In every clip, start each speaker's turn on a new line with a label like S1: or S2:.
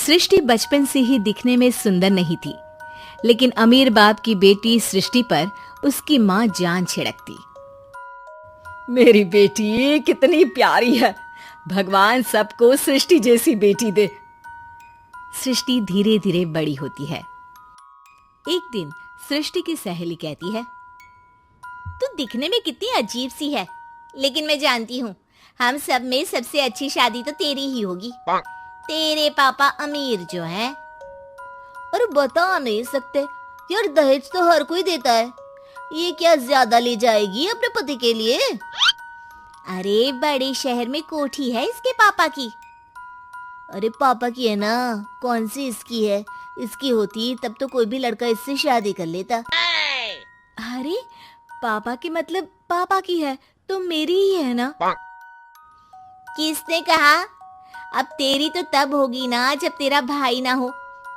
S1: सृष्टि बचपन से ही दिखने में सुंदर नहीं थी, लेकिन अमीर बाप की बेटी सृष्टि पर उसकी माँ जान छिड़कती।
S2: मेरी बेटी कितनी प्यारी है, भगवान सबको सृष्टि जैसी बेटी दे।
S1: सृष्टि धीरे धीरे बड़ी होती है। एक दिन सृष्टि की सहेली कहती है,
S3: तू दिखने में कितनी अजीब सी है, लेकिन मैं जानती हूँ हम सब में सबसे अच्छी शादी तो तेरी ही होगी। तेरे पापा अमीर जो हैं। और बता नहीं सकते यार, दहेज तो हर कोई देता है, ये क्या ज्यादा ले जाएगी अपने पति के लिए? अरे बड़े शहर में कोठी है इसके पापा की। अरे पापा की है ना, कौन सी इसकी है? इसकी होती तब तो कोई भी लड़का इससे शादी कर लेता।
S1: अरे पापा की मतलब पापा की है तो मेरी ही है ना?
S3: किसने कहा? अब तेरी तो तब होगी ना जब तेरा भाई ना हो।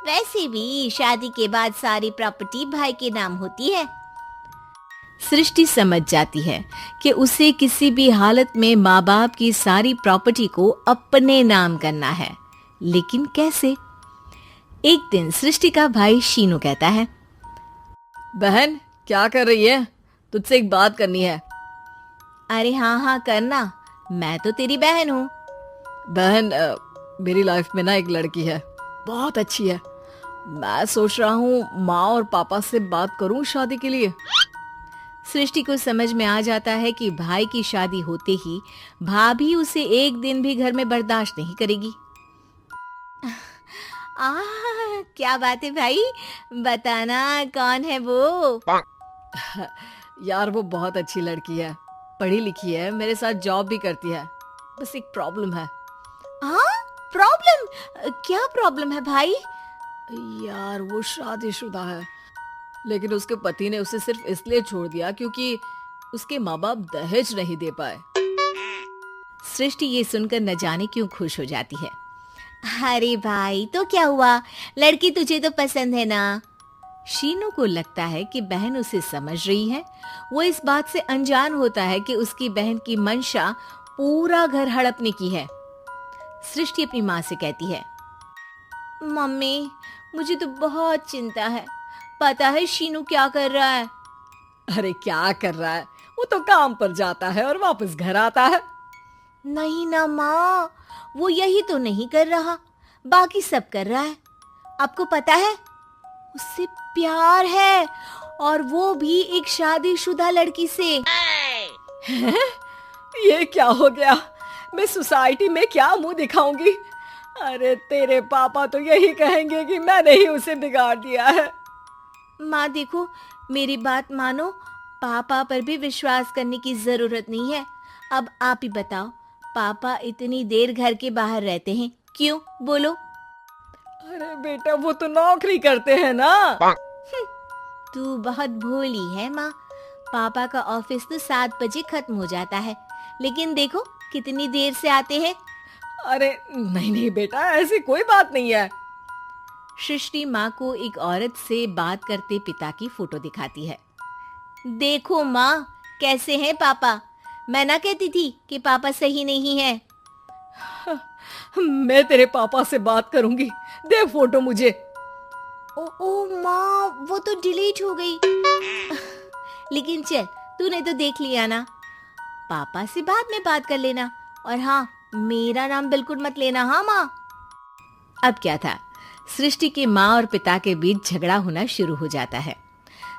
S3: वैसे भी शादी के बाद सारी प्रॉपर्टी भाई के नाम होती है।
S1: सृष्टि समझ जाती है कि उसे किसी भी हालत में माँ बाप की सारी प्रॉपर्टी को अपने नाम करना है, लेकिन कैसे? एक दिन सृष्टि का भाई शीनू कहता है,
S2: बहन क्या कर रही है? तुझसे एक बात करनी है।
S1: अरे हाँ करना, मैं तो तेरी बहन हूँ।
S2: बहन मेरी लाइफ में ना एक लड़की है, बहुत अच्छी है। मैं सोच रहा हूँ माँ और पापा से बात करूँ शादी के लिए।
S1: सृष्टि को समझ में आ जाता है कि भाई की शादी होते ही भाभी उसे एक दिन भी घर में बर्दाश्त नहीं करेगी।
S3: क्या बात है भाई, बताना कौन है वो?
S2: यार वो बहुत अच्छी लड़की है, पढ़ी लिखी है, मेरे साथ जॉब भी करती है। बस एक प्रॉब्लम है।
S3: हाँ प्रॉब्लम? क्या प्रॉब्लम है भाई?
S2: यार वो शादीशुदा है, लेकिन उसके पति ने उसे सिर्फ इसलिए छोड़ दिया क्योंकि उसके माँ बाप दहेज नहीं दे पाए।
S1: सृष्टि ये सुनकर न जाने क्यों खुश हो जाती है।
S3: अरे भाई तो क्या हुआ, लड़की तुझे तो पसंद है ना?
S1: शीनू को लगता है कि बहन उसे समझ रही है। वो इस बात से अनजान होता है कि उसकी बहन की मंशा पूरा घर हड़पने की है। सृष्टि अपनी माँ से कहती है,
S3: मम्मी मुझे तो बहुत चिंता है, पता है शीनू क्या कर रहा है?
S2: अरे क्या कर रहा है? वो तो काम पर जाता है और वापस घर आता है।
S3: नहीं ना माँ, वो यही तो नहीं कर रहा, बाकी सब कर रहा है। आपको पता है उससे प्यार है, और वो भी एक शादीशुदा लड़की से।
S2: ये क्या हो गया? मैं सोसाइटी में क्या मुंह दिखाऊंगी? अरे तेरे पापा तो यही कहेंगे कि मैंने ही उसे बिगाड़ दिया है।
S3: माँ देखो, मेरी बात मानो, पापा पर भी विश्वास करने की जरूरत नहीं है। अब आप ही बताओ, पापा इतनी देर घर के बाहर रहते हैं क्यों? बोलो।
S2: अरे बेटा वो तो नौकरी करते हैं ना।
S3: तू बहुत भोली है माँ, पापा का ऑफिस तो 7 बजे खत्म हो जाता है, लेकिन देखो कितनी देर से आते हैं।
S2: अरे नहीं बेटा, ऐसी कोई बात नहीं है।
S1: सृष्टि माँ को एक औरत से बात करते पिता की फोटो दिखाती है।
S3: देखो माँ कैसे हैं पापा, मैं ना कहती थी कि पापा सही नहीं है।
S2: मैं तेरे पापा से बात करूंगी, दे फोटो मुझे।
S3: ओ माँ, वो तो डिलीट हो गई। लेकिन चल, तूने तो देख लिया ना, पापा से बाद में बात कर लेना। और हाँ, मेरा नाम बिल्कुल मत लेना। हाँ माँ।
S1: अब क्या था, सृष्टि के माँ और पिता के बीच झगड़ा होना शुरू हो जाता है।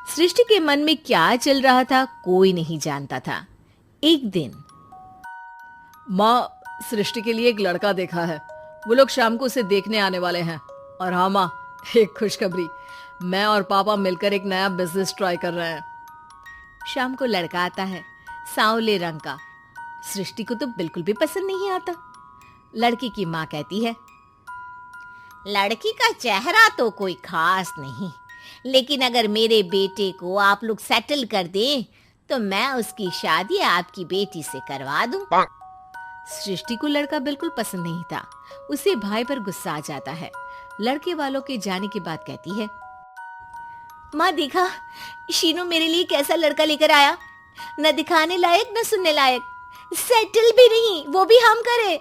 S1: सृष्टि के मन में क्या चल रहा था कोई नहीं जानता था। एक दिन,
S2: माँ सृष्टि के लिए एक लड़का देखा है, वो लोग शाम को उसे देखने आने वाले हैं। और हाँ माँ, एक खुशखबरी, मैं और पापा मिलकर एक नया बिजनेस ट्राई कर रहे हैं।
S1: शाम को लड़का आता है, सांवले रंग का। सृष्टि को तो बिल्कुल भी पसंद नहीं आता। लड़की की माँ कहती है,
S3: लड़की का चेहरा तो कोई खास नहीं, लेकिन अगर मेरे बेटे को आप लोग सेटल कर दें तो मैं उसकी शादी आपकी बेटी से करवा दूं।
S1: सृष्टि को लड़का बिल्कुल पसंद नहीं था। उसे भाई पर गुस्सा आ जाता है। लड़के वालों के जाने के बाद कहती है,
S3: माँ देखा शीनू मेरे लिए कैसा लड़का लेकर आया, न दिखाने लायक न सुनने लायक, सेटल भी नहीं, वो भी हम करे।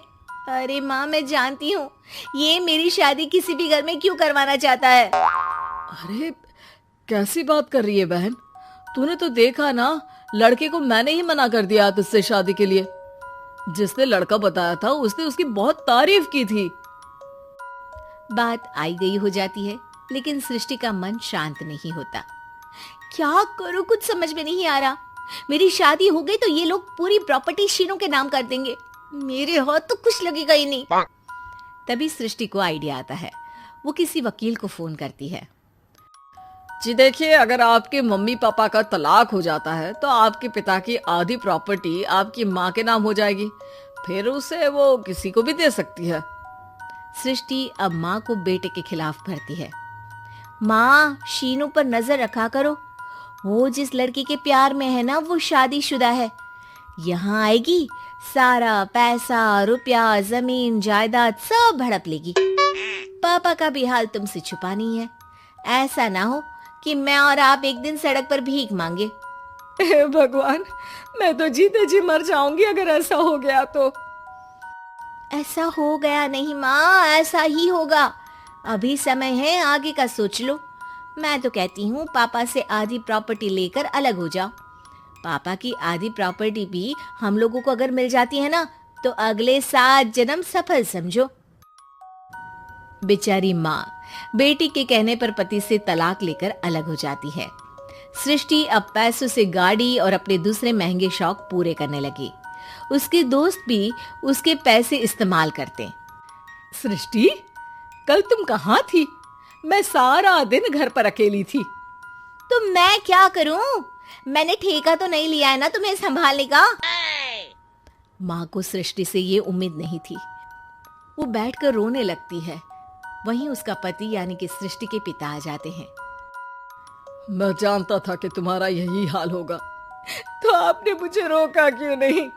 S3: अरे माँ, मैं जानती हूँ ये मेरी शादी किसी भी घर में क्यों करवाना चाहता है।
S2: अरे कैसी बात कर रही है बहन, तूने तो देखा ना, लड़के को मैंने ही मना कर दिया तुझसे शादी के लिए। जिसने लड़का बताया था उसने उसकी बहुत तारीफ की थी।
S1: बात आई गई हो जाती है, लेकिन सृष्टि का मन शांत नहीं होता।
S3: क्या करूँ, कुछ समझ में नहीं आ रहा। मेरी शादी हो गई तो ये लोग पूरी प्रॉपर्टी शीनू के नाम कर देंगे, मेरे हाथ तो कुछ लगेगा ही नहीं।
S1: तभी सृष्टि को आइडिया आता है। वो किसी वकील को फोन करती है।
S2: जी देखिए, अगर आपके मम्मी पापा का तलाक हो जाता है तो आपके पिता की आधी प्रॉपर्टी आपकी माँ के नाम हो जाएगी, फिर उसे वो किसी को भी दे सकती है।
S1: सृष्टि अब माँ को बेटे के खिलाफ भरती है।
S3: माँ, शीनू पर नजर रखा करो, वो जिस लड़की के प्यार में है ना वो शादीशुदा है। यहाँ आएगी, सारा पैसा, रुपया, जमीन, जायदाद सब हड़प लेगी। पापा का भी हाल तुमसे छुपा नहीं है। ऐसा ना हो कि मैं और आप एक दिन सड़क पर भीख मांगे।
S2: हे भगवान, मैं तो जीते जी मर जाऊंगी अगर ऐसा हो गया तो।
S3: ऐसा हो गया नहीं माँ, ऐसा ही होगा। अभी समय है, आगे का सोच लो। मैं तो कहती हूँ पापा से आधी प्रॉपर्टी लेकर अलग हो जाओ। पापा की आधी प्रॉपर्टी भी हम लोगों को अगर मिल जाती है ना तो अगले 7 जन्म सफल समझो।
S1: बेचारी माँ बेटी के कहने पर पति से तलाक लेकर अलग हो जाती है। सृष्टि अब पैसों से गाड़ी और अपने दूसरे महंगे शौक पूरे करने लगी। उसके दोस्त भी उसके पैसे इस्तेमाल करते।
S2: सृष्टि, कल तुम कहाँ थी? मैं सारा दिन घर पर अकेली थी।
S3: तो मैं क्या करूं? मैंने ठेका तो नहीं लिया है ना तुम्हें संभालने का।
S1: माँ को सृष्टि से ये उम्मीद नहीं थी। वो बैठकर रोने लगती है। वहीं उसका पति यानी कि सृष्टि के पिता आ जाते हैं।
S2: मैं जानता था कि तुम्हारा यही हाल होगा, तो आपने मुझे रोका क्यों नहीं?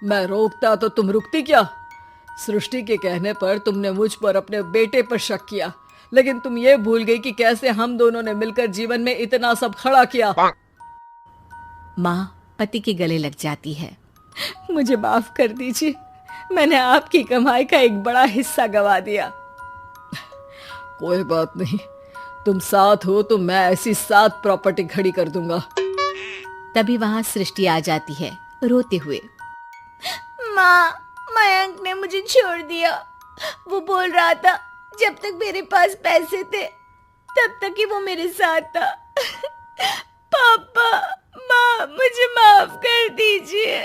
S2: मैं रोकता तो तुम रुकती क्या? सृष्टि के कहने पर तुमने मुझ पर, अपने बेटे पर शक किया, लेकिन तुम ये भूल गई कि कैसे हम दोनों ने मिलकर जीवन में इतना सब खड़ा किया।
S1: माँ पति के गले लग जाती है।
S2: मुझे माफ कर दीजिए, मैंने आपकी कमाई का एक बड़ा हिस्सा गवा दिया। कोई बात नहीं, तुम साथ हो तो मैं ऐसी 7 प्रॉपर्टी खड़ी कर दूंगा।
S1: तभी वहां सृष्टि आ जाती है रोते हुए।
S3: माँ, मयंक ने मुझे छोड़ दिया। वो बोल रहा था जब तक मेरे पास पैसे थे तब तक ही वो मेरे साथ था। पापा, माँ, मुझे माफ कर दीजिए।